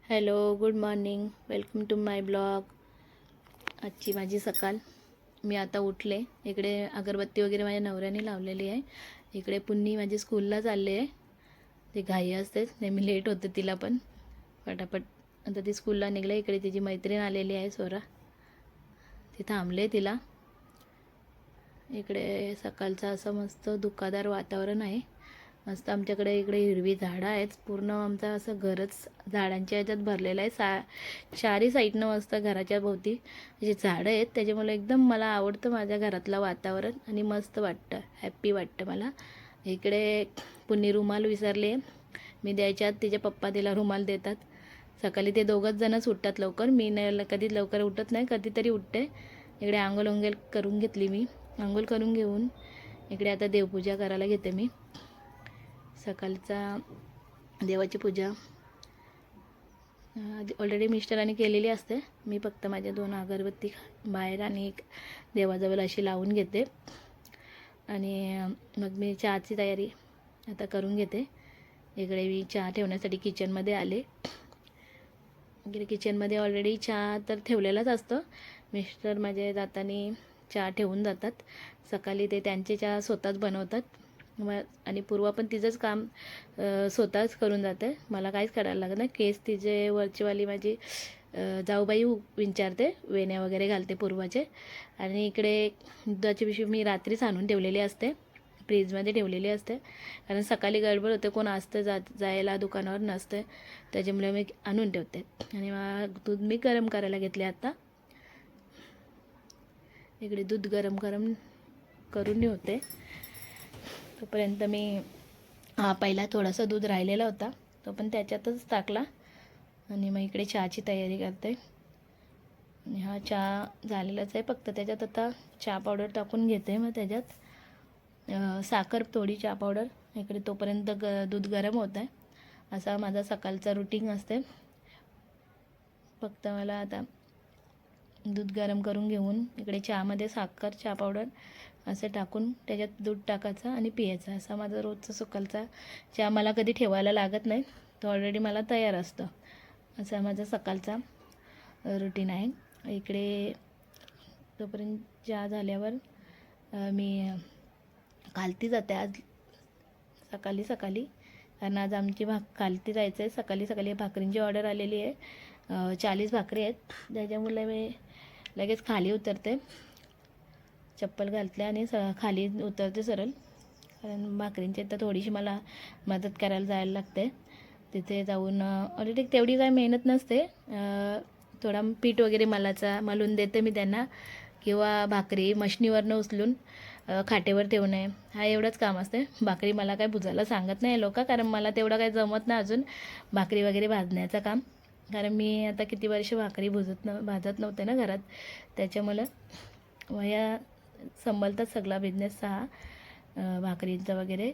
Hello, good morning. Welcome to my blog. आजची माझी सकाळ. मी आता उठले. इकडे अगरबत्ती वगैरे माझ्या नवऱ्याने लावलेली आहे. इकडे पुन्नी माझी स्कूलला चालले आहे. ती घाई असते नेहमी, लेट होते तिला पण. पटापट आता ती स्कूलला निघले. इकडे तिची मैत्रीण आलेली आहे स्वरा, ती थांबले तिला. इकडे सकाळचं असं मस्त धुक्कादार वातावरण आहे. मस्त आमच्याकडे इकडे हिरवी झाडं आहेत. पूर्ण आमचं असं घरच झाडांच्या ह्याच्यात भरलेलं आहे. चारी साईडनं मस्त घराच्या भोवती जे झाडं आहेत, त्याच्यामुळे एकदम मला आवडतं माझ्या घरातलं वातावरण आणि मस्त वाटतं, हॅप्पी वाटतं मला. इकडे पुन्नी रुमाल विसरले. मी द्यायच्या आत तिचे पप्पा तिला रुमाल देतात. सकाळी ते दोघंच जणच उठतात लवकर. मी नाही, कधी लवकर उठत नाही, कधीतरी उठते. इकडे आंघोळ करून घेतली मी. आंघोळ करून घेऊन इकडे आता देवपूजा करायला घेते मी. सकाळचा देवाची पूजा ऑलरेडी मिस्टरांनी केलेली असते. मी फक्त माझ्या 2 अगरबत्ती बाहेर आणि एक देवाजवळ अशी लावून घेते. आणि मग मी चहाची तयारी आता करून घेते. इकडे मी चहा ठेवण्यासाठी किचनमध्ये आले. इकडे किचनमध्ये ऑलरेडी चहा तर ठेवलेलाच असतं. मिस्टर माझे जाताना चहा ठेवून जातात. सकाळी ते त्यांचे चहा स्वतःच बनवतात. आणि पूर्वा पण तिचंच काम स्वतःच करून जाते. मला काहीच करायला लागत नाही. केस तिचे वरचीवाली माझी जाऊबाई विचारते, वेण्या वगैरे घालते पूर्वाचे. आणि इकडे दुधाची पिशवी मी रात्रीच आणून ठेवलेली असते, फ्रीजमध्ये ठेवलेली असते. कारण सकाळी गडबड होते, कोण असतं जायला दुकानावर नसते, त्याच्यामुळे मी आणून ठेवते. आणि दूध मी गरम करायला घेतले आता. इकडे दूध गरम करून ठेवते. तोपर्यंत मी पहिला थोडासा दूध राहिलेला होता, तो पण त्याच्यातच टाकला. आणि मग इकडे चहाची तयारी करते. आणि हा चहा झालेलाच आहे. फक्त त्याच्यात आता चहा पावडर टाकून घेते. मग त्याच्यात साखर, थोडी चहा पावडर. इकडे तोपर्यंत दूध गरम होत आहे. असा माझा सकाळचा रुटीन असते. फक्त मला आता दूध गरम करून घेऊन इकडे चहामध्ये साखर, चहा पावडर असं टाकून त्याच्यात दूध टाकायचं आणि पियायचं. असा माझा रोजचा सकाळचा चहा. मला कधी ठेवायला लागत नाही, तो ऑलरेडी मला तयार असतो. असा माझा सकाळचा रुटीन आहे. इकडे तोपर्यंत चहा झाल्यावर मी खालती जाते आज सकाळी. कारण आज आमची खालती जायचं आहे. सकाळी भाकरींची ऑर्डर आलेली आहे. 40 भाकरी आहेत. त्याच्यामुळे मी लगेच खाली उतरते. चप्पल घालते आणि खाली उतरते सरळ. कारण भाकरींची तर थोडीशी मला मदत करायला जायला लागते. तिथे जाऊन ऑलरेडी तेवढी काय मेहनत नसते. थोडा पीठ वगैरे मलून देते मी त्यांना, किंवा भाकरी मशनीवरनं उचलून खाटेवर ठेवणे, हा एवढंच काम असते. भाकरी मला काय भुजायला सांगत नाही लोक, कारण मला तेवढं काही जमत नाही अजून भाकरी वगैरे भाजण्याचं काम. कारण मी आता किती वर्ष भाकरी भाजत नव्हते ना घरात, त्याच्यामुळं या संभलतात सगळा बिझनेस हा भाकरींचा वगैरे.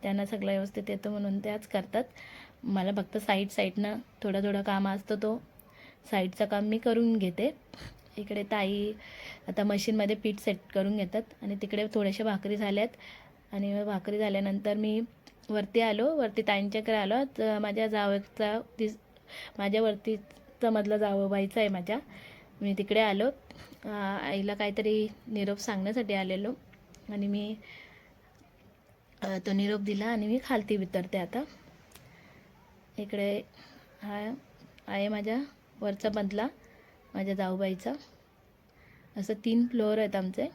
त्यांना सगळं व्यवस्थित येतं म्हणून त्याच करतात. मला फक्त साईडनं थोडं काम असतं, तो साईडचं काम मी करून घेते. इकडे ताई आता मशीनमध्ये पीठ सेट करून घेतात. आणि तिकडे थोड्याशा भाकरी झाल्यात. आणि भाकरी झाल्यानंतर मी वरती ताईंच्याकडे आलो. तर माझ्या जावचा माझ्या वरतीचा मधला जावबाईचा आहे माझ्या. मी तिकडे आलो. आईला काहीतरी निरोप सांगण्यासाठी आलेलो. आणि मी तो निरोप दिला आणि मी खालती उतरते आता. इकडे हा आहे माझ्या वरचा मधला माझ्या जाऊबाईचा. असं 3 फ्लोअर आहेत आमचे.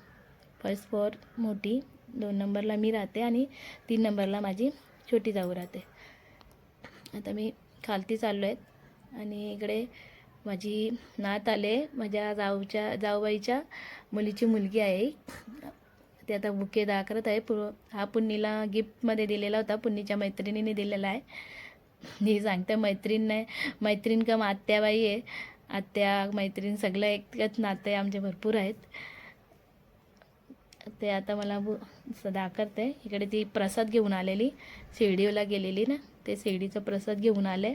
फर्स्ट फ्लोअर मोठी, 2 नंबरला मी राहते आणि 3 नंबरला माझी छोटी जाऊ राहते. आता मी खालती चाललो आहे. आणि इकडे माझी नात आले. माझ्या जाऊबाईच्या मुलीची मुलगी आहे. ते आता बुके दाखवत आहे. हा पुन्नीला गिफ्टमध्ये दिलेला होता, पुन्नीच्या मैत्रिणीने दिलेला आहे. मी सांगते मैत्रीण कम आत्याबाई आहे. आत्या मैत्रीण सगळं एकच नाते आमचे भरपूर आहेत. ते आता मला दाखवते. इकडे ती प्रसाद घेऊन आलेली, शिर्डीला गेलेली ना, ते शिर्डीचा प्रसाद घेऊन आले.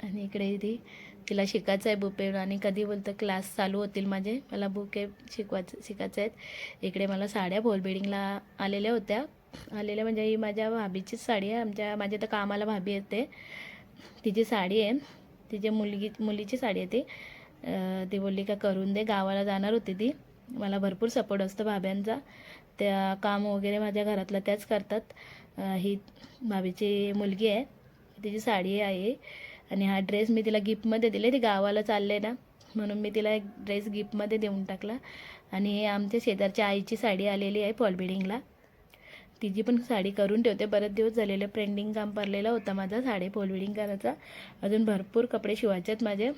आणि इकडे तिला शिकायचं आहे बुके. आणि कधी बोलतं क्लास चालू होतील माझे, मला बुके शिकायचं आहेत. इकडे मला साड्या फॉल बिल्डिंगला आलेल्या होत्या. म्हणजे ही माझ्या भाभीचीच साडी आहे. माझ्या तर कामाला भाभी येते, तिची साडी आहे. तिची मुलीची साडी आहे ती. ती बोलली का करून दे, गावाला जाणार होती ती. मला भरपूर सपोर्ट असतो भाभ्यांचा. त्या काम वगैरे माझ्या घरातलं त्याच करतात. ही भाभीची मुलगी आहे, तिची साडी आहे. आणि हा ड्रेस मी तिला गिफ्टमध्ये दिले. ती गावाला चालले ना, म्हणून मी तिला एक ड्रेस गिफ्टमध्ये देऊन टाकला. आणि हे आमच्या शेजारच्या आईची साडी आलेली आहे फॉल बिल्डिंगला. तिची पण साडी करून ठेवते. बरेच दिवस झालेलं पेंडिंग काम पडलेला होता माझा साडी फॉल बिल्डिंग करायचा. अजून भरपूर कपडे शिवायचे आहेत माझे,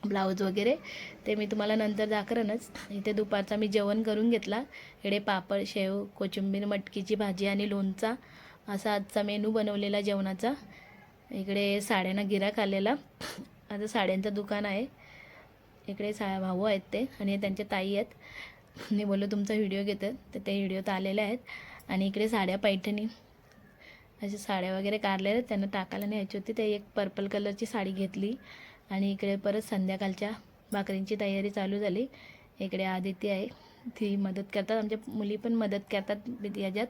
ब्लाऊज वगैरे. ते मी तुम्हाला नंतर दाखवणच. इथे दुपारचा मी जेवण करून घेतला. इकडे पापड, शेव, कोशिंबीर, मटकीची भाजी आणि लोणचा असा आजचा मेनू बनवलेला जेवणाचा. इकडे साड्यांना गिऱ्हाईक आलेला. आता साड्यांचं दुकान आहे. इकडे भाऊ आहेत ते आणि त्यांच्या ताई आहेत. मी बोललो तुमचा व्हिडिओ घेते, तर ते व्हिडिओ तर आलेले आहेत. आणि इकडे साड्या पैठणी अशा साड्या वगैरे काढलेल्या आहेत, त्यांना टाकायला न्यायची होती. ते एक पर्पल कलरची साडी घेतली. आणि इकडे परत संध्याकाळच्या भाकरींची तयारी चालू झाली. इकडे आदिती आहे, ती मदत करतात. आमच्या मुली पण मदत करतात याच्यात.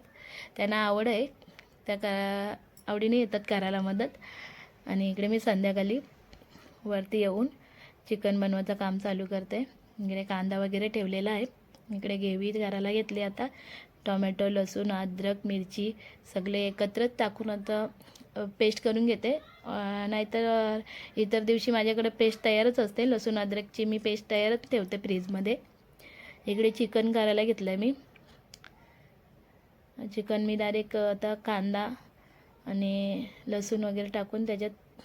त्यांना आवड आहे, त्या आवडीने येतात करायला मदत. आणि इकडे मी संध्याकाळी वरती येऊन चिकन बनवायचं काम चालू करते. इकडे कांदा वगैरे ठेवलेला आहे. इकडे ग्रेव्ही करायला घेतली. आता टोमॅटो, लसूण, अद्रक, मिरची सगळे एकत्रच टाकून आता पेस्ट करून घेते. नाहीतर इतर दिवशी माझ्याकडे पेस्ट तयारच असते. लसूण अद्रकची मी पेस्ट तयारच ठेवते फ्रीजमध्ये. इकडे चिकन करायला घेतलं आहे मी. चिकन मी डायरेक्ट आता कांदा आणि लसूण वगैरे टाकून त्याच्यात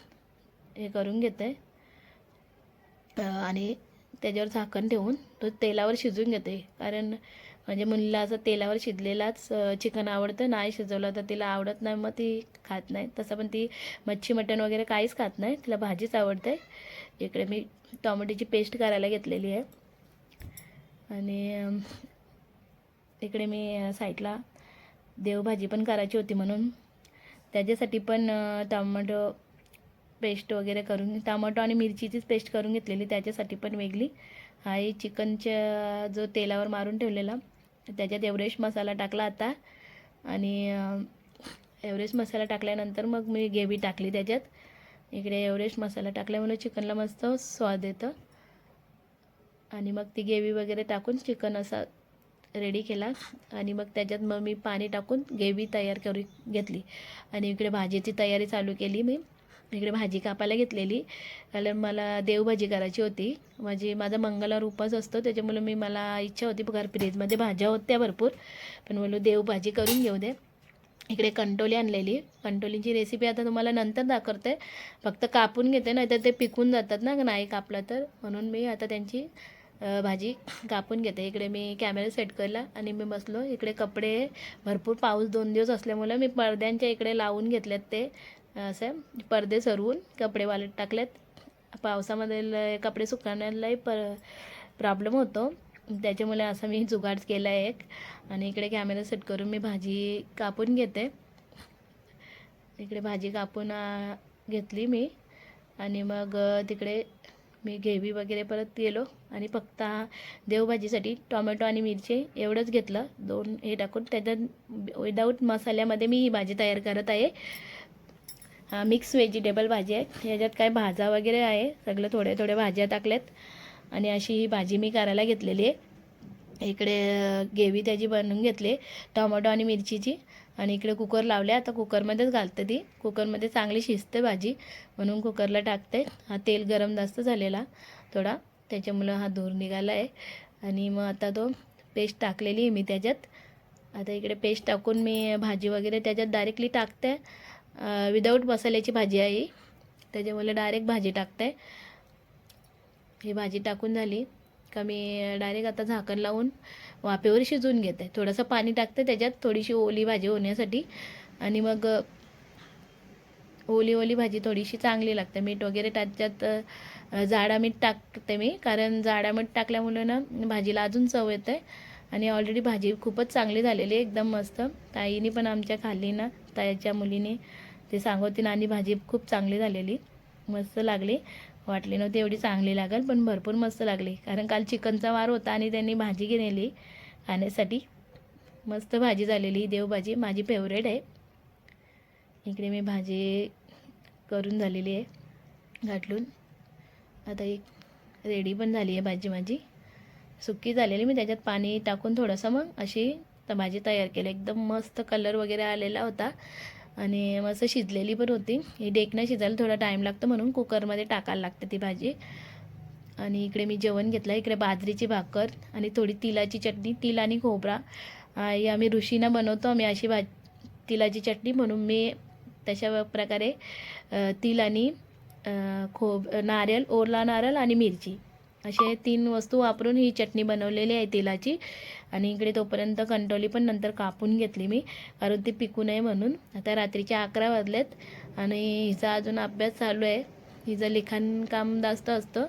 हे करून घेते. आणि त्याच्यावर झाकण ठेवून तो तेलावर शिजवून घेते. कारण म्हणजे मुलीला असं तेलावर शिजलेलाच चिकन आवडतं. नाही शिजवलं तर तिला आवडत नाही, मग ती खात नाही. तसं पण ती मच्छी मटण वगैरे काहीच खात नाही, तिला भाजीच आवडते. इकडे मी टोमॅटोची पेस्ट करायला घेतलेली आहे. आणि इकडे मी साईडला देवभाजी पण करायची होती, म्हणून त्याच्यासाठी पण टोमॅटो पेस्ट वगैरे करून, टोमॅटो आणि मिरचीचीच पेस्ट करून घेतलेली, त्याच्यासाठी पण वेगळी. हा चिकनच्या जो तेलावर मारून ठेवलेला, त्याच्यात एव्हरेस्ट मसाला टाकला आता. आणि एव्हरेस्ट मसाला टाकल्यानंतर मग मी ग्रेव्ही टाकली त्याच्यात. इकडे एव्हरेस्ट मसाला टाकल्यामुळे चिकनला मस्त स्वाद येतं. आणि मग ती ग्रेव्ही वगैरे टाकून चिकन असा रेडी केला. आणि मग त्याच्यात मग मी पाणी टाकून ग्रेव्ही तयार करून घेतली. आणि इकडे भाजीची तयारी चालू केली मी. इकडे भाजी कापायला घेतलेली, कारण मला देवभाजी करायची होती. माझा मंगळवार उपवास असतो, त्याच्यामुळे मला इच्छा होती. बघा फ्रीजमध्ये भाज्या होत्या भरपूर, पण बोललो देवभाजी करून घेऊ दे. इकडे कंटोली आणलेली. कंटोलीची रेसिपी आता तुम्हाला नंतर दाखवते. फक्त कापून घेते, नाही तर ते पिकून जातात ना नाही कापलं तर, म्हणून मी आता त्यांची भाजी कापून घेते. इकडे मी कॅमेरा सेट केला आणि मी बसलो. इकडे कपडे भरपूर, पाऊस 2 दिवस असल्यामुळे मी पडद्यांच्या इकडे लावून घेतलेत. ते असे पडदे सरवून कपडे वाळत टाकलेत. पावसामध्ये कपडे सुकवण्यालाही प्रॉब्लेम होतो, त्याच्यामुळे असं मी जुगाड केला आहे एक. आणि इकडे कॅमेरा सेट करून मी भाजी कापून घेते. इकडे भाजी कापून घेतली मी. आणि मग तिकडे मी ग्रेव्ही वगैरे परत गेलो. आणि फक्त देवभाजीसाठी टोमॅटो आणि मिरची एवढंच घेतलं, 2 हे टाकून. त्याच्यात विदाऊट मसाल्यामध्ये मी ही भाजी तयार करत आहे. मिक्स व्हेजिटेबल भाजी आहे. याच्यात काय भाज्या वगैरे आहे, सगळं थोड्या भाज्या टाकल्यात. आणि अशी ही भाजी मी करायला घेतलेली आहे. इकडे ग्रेव्ही त्याची बनवून घेतली टोमॅटो आणि मिरचीची. आणि इकडे कुकर लावले. आता कुकरमध्येच घालते ती. कुकरमध्ये चांगली शिजते भाजी, म्हणून कुकरला टाकते. हा तेल गरम जास्त झालेला थोडा, त्याच्यामुळं हा धूर निघाला आहे. आणि मग आता तो पेस्ट टाकलेली आहे मी त्याच्यात. आता इकडे पेस्ट टाकून मी भाजी वगैरे त्याच्यात डायरेक्टली टाकते. विदाऊट मसाल्याची भाजी आहे, त्याच्यामुळे डायरेक्ट भाजी टाकते. ही भाजी टाकून झाली का मी डायरेक्ट आता झाकण लावून वाफेवर शिजवून घेते. थोडंसं पाणी टाकते त्याच्यात, थोडीशी ओली भाजी होण्यासाठी. आणि मग ओली भाजी थोडीशी चांगली लागते. मीठ वगैरे त्याच्यात जाडा मीठ टाकते मी, कारण जाडा मीठ टाकल्यामुळे ना भाजीला अजून चव येते. आणि ऑलरेडी भाजी खूपच चांगली झालेली, एकदम मस्त. ताईने पण आमच्या खाल्ली ना, ताईच्या मुलीने, ते सांगत नानी भाजी खूप चांगली झालेली, मस्त लागली. वाटली नव्हती एवढी चांगली लागेल, पण भरपूर मस्त लागली. कारण काल चिकनचा वार होता आणि त्यांनी भाजी घेतलेली खाण्यासाठी. मस्त भाजी झालेली, देवभाजी माझी फेवरेट आहे. इकडे मी भाजी करून झालेली आहे घाटलून. आता एक रेडी पण झाली आहे भाजी माझी, सुकी झालेली. मी त्याच्यात पाणी टाकून थोडंसं मग अशी भाजी तयार केली. एकदम मस्त कलर वगैरे आलेला होता आणि मस्त शिजलेली पण होती. ही डेकनं शिजायला थोडा टाईम लागतो म्हणून कुकरमध्ये टाकायला लागते ती भाजी. आणि इकडे मी जेवण घेतलं. इकडे बाजरीची भाकर आणि थोडी तिलाची चटणी, तिल आणि खोबरा. ही आम्ही ऋषीनं बनवतो आम्ही अशी तिलाची चटणी, म्हणून मी तशा प्रकारे तिल आणि नारळ, ओला नारळ आणि मिरची असे 3 वस्तू वापरून ही चटणी बनवलेली आहे तिलाची. आणि इकडे तोपर्यंत कंटोली पण नंतर कापून घेतली मी, कारण ती पिकू नये म्हणून. आता रात्रीचे 11 वाजलेत आणि हिचा अजून अभ्यास चालू आहे. हिचं लिखाण काम जास्त असतं.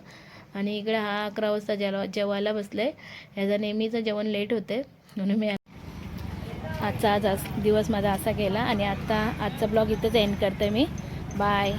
आणि इकडे हा 11 वाजता जेवायला बसले. ह्याचं नेहमीचं जेवण लेट होते म्हणून मी आज दिवस माझा असा गेला. आणि आजचा ब्लॉग इथंच एंड करते मी. बाय.